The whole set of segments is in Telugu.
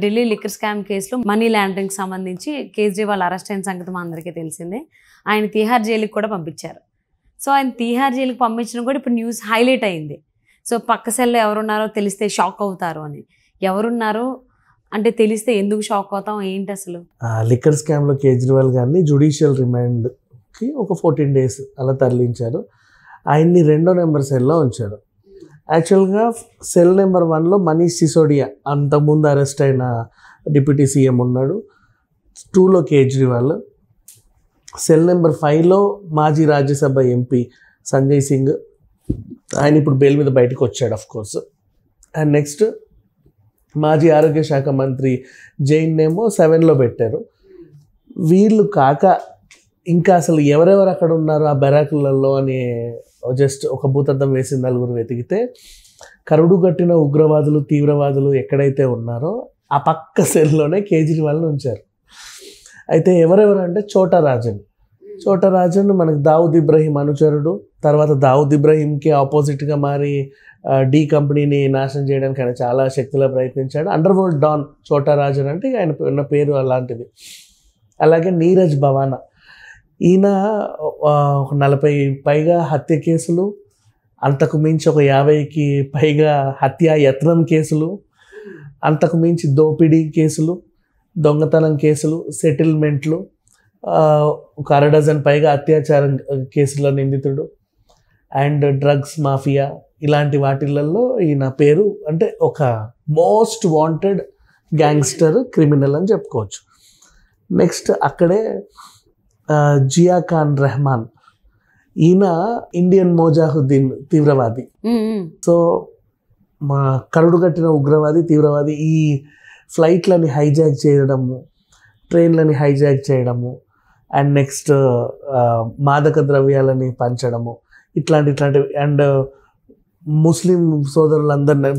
ఢిల్లీ లిక్కర్ స్కామ్ కేసులో మనీ లాండరింగ్ సంబంధించి కేజ్రీవాల్ అరెస్ట్ అయిన సంగతి మా అందరికీ తెలిసిందే. ఆయన తిహార్ జైలుకి కూడా పంపించారు. సో ఆయన తిహార్ జైలుకి పంపించడం కూడా ఇప్పుడు న్యూస్ హైలైట్ అయింది. సో పక్క సెల్లో ఎవరున్నారో తెలిస్తే షాక్ అవుతారు అని. ఎవరున్నారో అంటే తెలిస్తే ఎందుకు షాక్ అవుతాం ఏంటి అసలు? లిక్కర్ స్కామ్లో కేజ్రీవాల్ గారిని జ్యుడిషియల్ రిమాండ్కి ఒక 14 days అలా తరలించారు. ఆయన్ని 2వ నెంబర్ సెల్లో ఉంచారు. యాక్చువల్గా సెల్ నెంబర్ 1లో మనీష్ సిసోడియా అంతకుముందు అరెస్ట్ అయిన డిప్యూటీ సీఎం ఉన్నాడు. 2లో కేజ్రీవాల్, సెల్ నెంబర్ 5లో మాజీ రాజ్యసభ ఎంపీ సంజయ్ సింగ్, ఆయన ఇప్పుడు బెయిల్ మీద బయటకు వచ్చాడు ఆఫ్ కోర్స్. అండ్ నెక్స్ట్ మాజీ ఆరోగ్య శాఖ మంత్రి జైన్ నేమో 7లో పెట్టారు. వీళ్ళు కాక ఇంకా అసలు ఎవరెవరు అక్కడ ఉన్నారు ఆ బెరాకులలో అని జస్ట్ ఒక భూతద్దం వేసి 4 వెతికితే కరుడు కట్టిన ఉగ్రవాదులు తీవ్రవాదులు ఎక్కడైతే ఉన్నారో ఆ పక్క సెల్లోనే కేజ్రీవాల్ని ఉంచారు. అయితే ఎవరెవరంటే చోటా రాజన్ మనకు దావుద్ ఇబ్రహీం అనుచరుడు. తర్వాత దావుద్ ఇబ్రహీంకి ఆపోజిట్గా మారి డి కంపెనీని నాశనం చేయడానికి ఆయన చాలా శక్తిలో ప్రయత్నించాడు. అండర్ వరల్డ్ డాన్ చోటా రాజన్ అంటే ఆయన ఉన్న పేరు అలాంటిది. అలాగే నీరజ్ భవానా, ఈయన 40 పైగా హత్య కేసులు, అంతకు మించి ఒక 50కి పైగా హత్యా యత్నం కేసులు, అంతకు మించి దోపిడీ కేసులు, దొంగతనం కేసులు, సెటిల్మెంట్లు, ఒక 1 డజన్ పైగా అత్యాచారం కేసుల నిందితుడు, అండ్ డ్రగ్స్ మాఫియా, ఇలాంటి వాటిలలో ఈయన పేరు అంటే ఒక మోస్ట్ వాంటెడ్ గ్యాంగ్స్టర్ క్రిమినల్ అని చెప్పుకోవచ్చు. నెక్స్ట్ అక్కడే జియా ఖాన్ రెహమాన్, ఈయన ఇండియన్ మోజాహుద్దీన్ తీవ్రవాది. సో మా కరుడు కట్టిన ఉగ్రవాది తీవ్రవాది. ఈ ఫ్లైట్లని హైజాక్ చేయడము, ట్రైన్లని హైజాక్ చేయడము, అండ్ నెక్స్ట్ మాదక ద్రవ్యాలని పంచడము, ఇట్లాంటివి. అండ్ ముస్లిం సోదరులందరినీ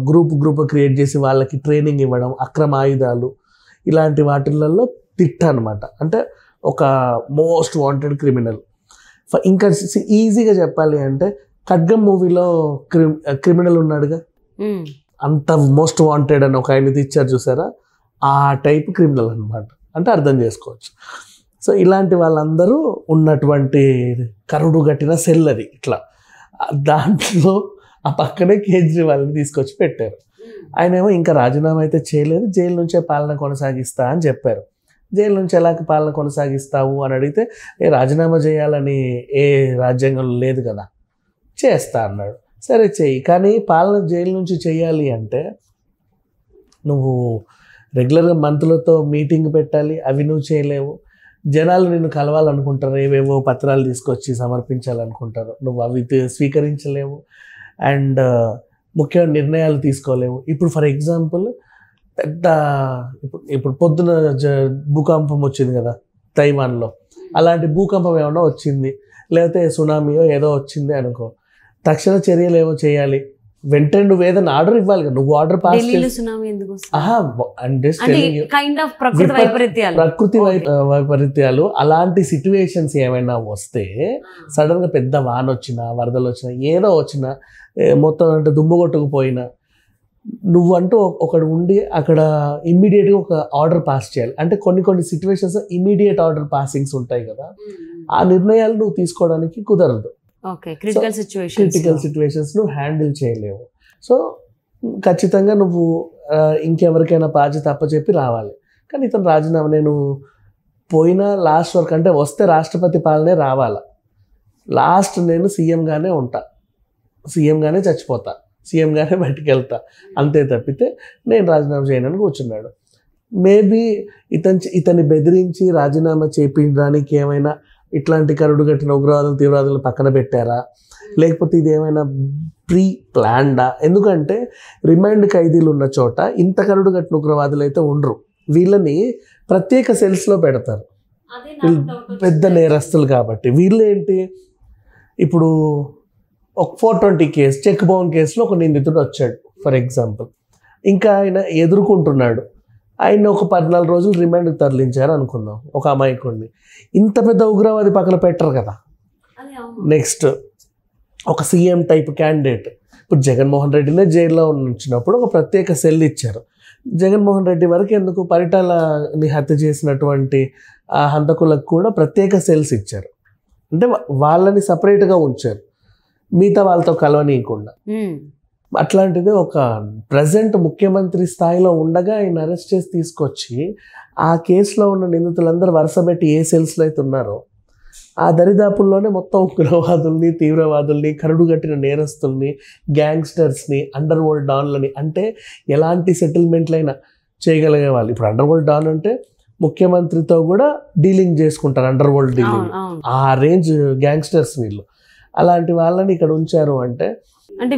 గ్రూప్ క్రియేట్ చేసి వాళ్ళకి ట్రైనింగ్ ఇవ్వడం, అక్రమ ఆయుధాలు, ఇలాంటి వాటిలలో తిట్ట అనమాట. అంటే ఒక మోస్ట్ వాంటెడ్ క్రిమినల్. ఇంకా ఈజీగా చెప్పాలి అంటే ఖడ్గం మూవీలో క్రిమినల్ ఉన్నాడుగా, అంత మోస్ట్ వాంటెడ్ అని ఒక ఆయన ఇచ్చారు చూసారా, ఆ టైప్ క్రిమినల్ అనమాట. అంటే అర్థం చేసుకోవచ్చు. సో ఇలాంటి వాళ్ళందరూ ఉన్నటువంటి కరుడు గట్టిన సెల్ అది. ఇట్లా దాంట్లో ఆ పక్కనే కేజ్రీవాల్ని తీసుకొచ్చి పెట్టారు. ఆయన ఏమో ఇంకా రాజీనామా అయితే చేయలేదు, జైలు నుంచే పాలన కొనసాగిస్తా అని చెప్పారు. జైలు నుంచి ఎలా పాలన కొనసాగిస్తావు అని అడిగితే రాజీనామా చేయాలని ఏ రాజ్యాంగంలో లేదు కదా, చేస్తా అన్నాడు. సరే చెయ్యి, కానీ పాలన జైలు నుంచి చేయాలి అంటే నువ్వు రెగ్యులర్గా మంత్రులతో మీటింగ్ పెట్టాలి, అవి నువ్వు చేయలేవు. జనాలు నిన్ను కలవాలనుకుంటారు, ఏవేవో పత్రాలు తీసుకొచ్చి సమర్పించాలనుకుంటారు, నువ్వు అవి స్వీకరించలేవు. అండ్ ముఖ్యమైన నిర్ణయాలు తీసుకోలేవు. ఇప్పుడు ఫర్ ఎగ్జాంపుల్ పెద్ద ఇప్పుడు పొద్దున భూకంపం వచ్చింది కదా తైవాన్లో, అలాంటి భూకంపం ఏమన్నా వచ్చింది, లేకపోతే సునామీయో ఏదో వచ్చింది అనుకో, తక్షణ చర్యలు ఏమో చేయాలి. వెంటనే నువ్వు ఏదైనా ఆర్డర్ ఇవ్వాలి కదా, నువ్వు ఆర్డర్ పాస్ ప్రకృతి వైపరీత్యాలు అలాంటి సిచ్యువేషన్స్ ఏమైనా వస్తే, సడన్గా పెద్ద వాన వచ్చినా, వరదలు వచ్చినా, ఏదో వచ్చినా, మొత్తం అంటే దుమ్ము కొట్టుకుపోయినా, నువ్వంటూ ఒకడు ఉండి అక్కడ ఇమ్మీడియట్గా ఒక ఆర్డర్ పాస్ చేయాలి. అంటే కొన్ని సిచ్యువేషన్స్ ఇమ్మీడియట్ ఆర్డర్ పాసింగ్స్ ఉంటాయి కదా, ఆ నిర్ణయాలు నువ్వు తీసుకోవడానికి కుదరదు. క్రిటికల్ సిచ్యువేషన్స్ నువ్వు హ్యాండిల్ చేయలేవు. సో ఖచ్చితంగా నువ్వు ఇంకెవరికైనా బాధ్యత అప్పచెప్పి రావాలి. కానీ ఇతను రాజీనామా, నేను పోయినా లాస్ట్ వరకు అంటే వస్తే రాష్ట్రపతి పాలనే రావాలా, లాస్ట్ నేను సీఎంగానే ఉంటా, సీఎంగానే చచ్చిపోతా, సీఎంగానే బయటికి వెళ్తా, అంతే తప్పితే నేను రాజీనామా చేయనని కూర్చున్నాడు. మేబీ ఇతన్ని బెదిరించి రాజీనామా చేయించడానికి ఏమైనా ఇట్లాంటి కరుడు కట్టిన ఉగ్రవాదులు తీవ్రవాదులు పక్కన పెట్టారా, లేకపోతే ఇది ఏమైనా ప్రీ ప్లాన్డా? ఎందుకంటే రిమాండ్ ఖైదీలు ఉన్న చోట ఇంత కరుడు కట్టిన ఉగ్రవాదులు అయితే ఉండరు. వీళ్ళని ప్రత్యేక సెల్స్లో పెడతారు, పెద్ద నేరస్తులు కాబట్టి. వీళ్ళు ఏంటి, ఇప్పుడు ఒక 420 కేసు చెక్ బౌన్ కేసులో ఒక నిందితుడు వచ్చాడు ఫర్ ఎగ్జాంపుల్, ఇంకా ఆయన ఎదుర్కొంటున్నాడు, ఆయన ఒక 14 రోజులు రిమాండ్కి తరలించారు అనుకుందాం ఒక అమాయకుడిని. ఇంత పెద్ద ఉగ్రవాది పక్కన పెట్టరు కదా. నెక్స్ట్ ఒక సీఎం టైప్ క్యాండిడేట్, ఇప్పుడు జగన్మోహన్ రెడ్డినే జైల్లో ఉంచినప్పుడు ఒక ప్రత్యేక సెల్ ఇచ్చారు. జగన్మోహన్ రెడ్డి వరకు ఎందుకు పరిటాలని హత్య చేసినటువంటి ఆ హంతకులకు కూడా ప్రత్యేక సెల్స్ ఇచ్చారు. అంటే వాళ్ళని సపరేట్గా ఉంచారు, మిగతా వాళ్ళతో కలవనీయకుండా. అట్లాంటిది ఒక ప్రజెంట్ ముఖ్యమంత్రి స్థాయిలో ఉండగా ఆయన అరెస్ట్ చేసి తీసుకొచ్చి ఆ కేసులో ఉన్న నిందితులందరూ వరుసపెట్టి ఏ సెల్స్లో అయితే ఉన్నారో ఆ దరిదాపుల్లోనే మొత్తం ఉగ్రవాదుల్ని, తీవ్రవాదుల్ని, కరుడుగట్టిన నేరస్తుల్ని, గ్యాంగ్స్టర్స్ని, అండర్ వరల్డ్ డాన్లని, అంటే ఎలాంటి సెటిల్మెంట్లైనా చేయగలిగే వాళ్ళు. ఇప్పుడు అండర్ వరల్డ్ డాన్ అంటే ముఖ్యమంత్రితో కూడా డీలింగ్ చేసుకుంటారు, అండర్ వరల్డ్ డీలింగ్, ఆ రేంజ్ గ్యాంగ్స్టర్స్ వీళ్ళు. అలాంటి వాళ్ళని ఇక్కడ ఉంచారు అంటే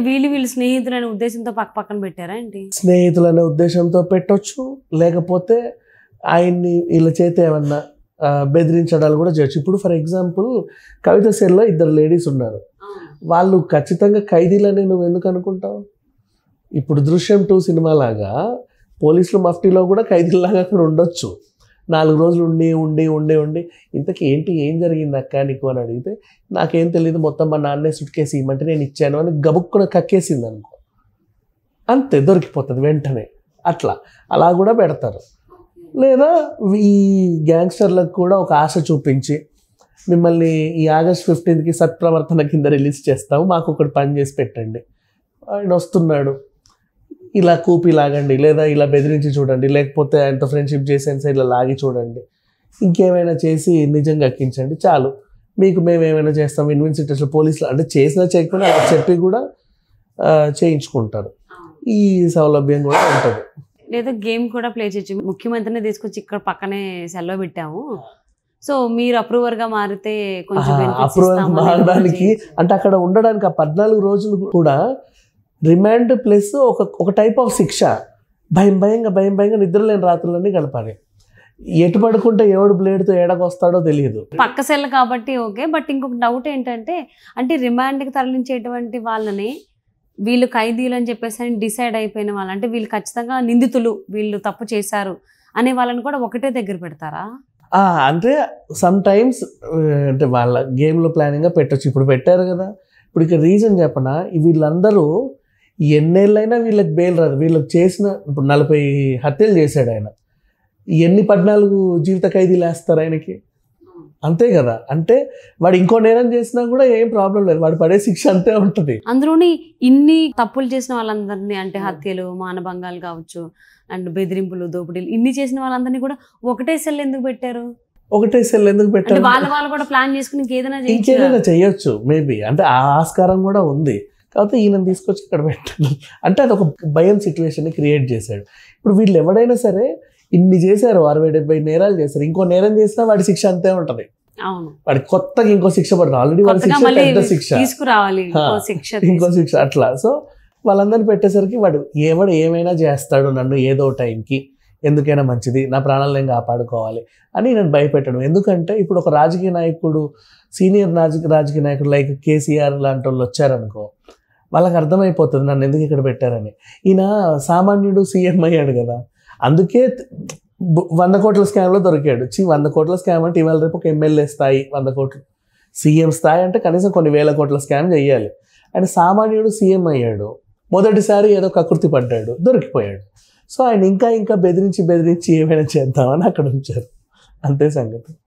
వీళ్ళు స్నేహితులనే ఉద్దేశంతో పక్కన పెట్టారా ఏంటి? స్నేహితులనే ఉద్దేశంతో పెట్టొచ్చు, లేకపోతే ఆయన్ని వీళ్ళ చేత ఏమన్నా బెదిరించడాలు కూడా చేయొచ్చు. ఇప్పుడు ఫర్ ఎగ్జాంపుల్ కవిత సెల్లో 2 లేడీస్ ఉన్నారు, వాళ్ళు ఖచ్చితంగా ఖైదీలని నువ్వు ఎందుకు అనుకుంటావు? ఇప్పుడు దృశ్యం 2 సినిమా లాగా పోలీసులు మఫ్టీలో కూడా ఖైదీలాగా అక్కడ ఉండొచ్చు. 4 రోజులు ఉండి ఇంతకీ ఏం జరిగింది అక్క నీకు అని అడిగితే నాకేం తెలియదు, మొత్తం మా నాన్నే సుట్కేసి ఇమ్మంటే నేను ఇచ్చాను అని గబుక్కున కక్కేసింది అనుకో, అంతే దొరికిపోతుంది వెంటనే. అలా కూడా పెడతారు. లేదా ఈ గ్యాంగ్స్టర్లకు కూడా ఒక ఆశ చూపించి మిమ్మల్ని ఈ ఆగస్ట్ 15కి సత్ప్రవర్తన కింద రిలీజ్ చేస్తాము, మాకు ఒకటి పని చేసి పెట్టండి, ఆయన వస్తున్నాడు, ఇలా కూపి లాగండి, లేదా ఇలా బెదిరించి చూడండి, లేకపోతే ఆయనతో ఫ్రెండ్షిప్ చేసేసి ఇలా లాగి చూడండి, ఇంకేమైనా చేసి నిజంగా ఎక్కించండి, చాలు మీకు మేము ఏమైనా చేస్తాం. ఇన్వెన్సిటర్స్ పోలీసులు అంటే చేసినా చేయకుండా అలా చెప్పి కూడా చేయించుకుంటారు. ఈ సౌలభ్యం కూడా ఉంటుంది. లేదా గేమ్ కూడా ప్లే చేయొచ్చు. ముఖ్యమంత్రిని తీసుకొచ్చి ఇక్కడ పక్కనే సెల్లో పెట్టాము, సో మీరు అప్రూవర్గా మారితే కొంచెం అప్రూవర్ మారడానికి అంటే అక్కడ ఉండడానికి ఆ 14 రోజులు కూడా రిమాండ్ ప్లస్ ఒక టైప్ ఆఫ్ శిక్ష. భయంగా నిద్రలేని రాత్రులన్నీ గడపాలి. ఎటు పడుకుంటే ఎవడు బ్లేడ్తో ఏడకొస్తాడో తెలియదు. పక్క సెల్ కాబట్టి ఓకే. బట్ ఇంకొక డౌట్ ఏంటంటే, అంటే రిమాండ్కి తరలించేటువంటి వాళ్ళని వీళ్ళు ఖైదీలు అని చెప్పేసి డిసైడ్ అయిపోయిన వాళ్ళు, అంటే వీళ్ళు ఖచ్చితంగా నిందితులు, వీళ్ళు తప్పు చేశారు అనే వాళ్ళని కూడా ఒకటే దగ్గర పెడతారా? అంటే సమ్ టైమ్స్ అంటే వాళ్ళ గేమ్లో ప్లానింగ్గా పెట్టచ్చు. ఇప్పుడు పెట్టారు కదా, ఇప్పుడు ఇక రీజన్ చెప్పనా, వీళ్ళందరూ ఎన్నేళ్ళైనా వీళ్ళకి బెయిల్ రాదు. వీళ్ళకి చేసిన ఇప్పుడు 40 హత్యలు చేశాడు ఆయన, ఎన్ని 14 జీవిత ఖైదీలు వేస్తారు ఆయనకి? అంతే కదా. అంటే వాడు ఇంకో నేరం చేసినా కూడా ఏం ప్రాబ్లం లేదు, వాడు పడే శిక్ష అంతే ఉంటుంది. అందులోని ఇన్ని తప్పులు చేసిన వాళ్ళందరినీ, అంటే హత్యలు, మానభంగాలు కావచ్చు, అండ్ బెదిరింపులు, దోపిడీలు, ఇన్ని చేసిన వాళ్ళందరినీ కూడా ఒకటే సెల్ ఎందుకు పెట్టారు? ఒకటే సెల్ ఎందుకు పెట్టారు? వాళ్ళు కూడా ప్లాన్ చేసుకుని ఇంకేదైనా చేయొచ్చు మేబీ, అంటే ఆ ఆస్కారం కూడా ఉంది. కాకపోతే ఈయన తీసుకొచ్చి ఇక్కడ పెట్టాడు అంటే అది ఒక భయం సిచ్యువేషన్ క్రియేట్ చేశాడు. ఇప్పుడు వీళ్ళు ఎవడైనా సరే ఇన్ని చేశారు, 60-70 నేరాలు చేశారు, ఇంకో నేరం చేసినా వాడి శిక్ష అంతే ఉంటుంది. వాడి కొత్తగా ఇంకో శిక్ష పడుతుంది, ఆల్రెడీ వాడి శిక్ష పెద్ద శిక్ష, ఇంకో శిక్ష అట్లా. సో వాళ్ళందరినీ పెట్టేసరికి వాడు ఏమైనా చేస్తాడు, నన్ను ఏదో టైంకి, ఎందుకైనా మంచిది, నా ప్రాణాలను నేను కాపాడుకోవాలి అని నేను భయపెట్టడం. ఎందుకంటే ఇప్పుడు ఒక రాజకీయ నాయకుడు, సీనియర్ రాజకీయ నాయకుడు లైక్ కేసీఆర్ లాంటి వాళ్ళు వచ్చారనుకో, వాళ్ళకి అర్థమైపోతుంది నన్ను ఎందుకు ఇక్కడ పెట్టారని. ఈయన సామాన్యుడు సీఎం అయ్యాడు కదా, అందుకే 100 కోట్ల స్కామ్లో దొరికాడు. 100 కోట్ల స్కామ్ అంటే ఇవాళ రేపు ఒక ఎమ్మెల్యే స్థాయి 100 కోట్లు, సీఎం స్థాయి అంటే కనీసం కొన్ని వేల కోట్ల స్కామ్ చేయాలి. ఆయన సామాన్యుడు సీఎం అయ్యాడు, మొదటిసారి ఏదో కకృతి పడ్డాడు, దొరికిపోయాడు. సో ఆయన ఇంకా బెదిరించి ఏమైనా చేద్దామని అక్కడ ఉంచారు, అంతే సంగతి.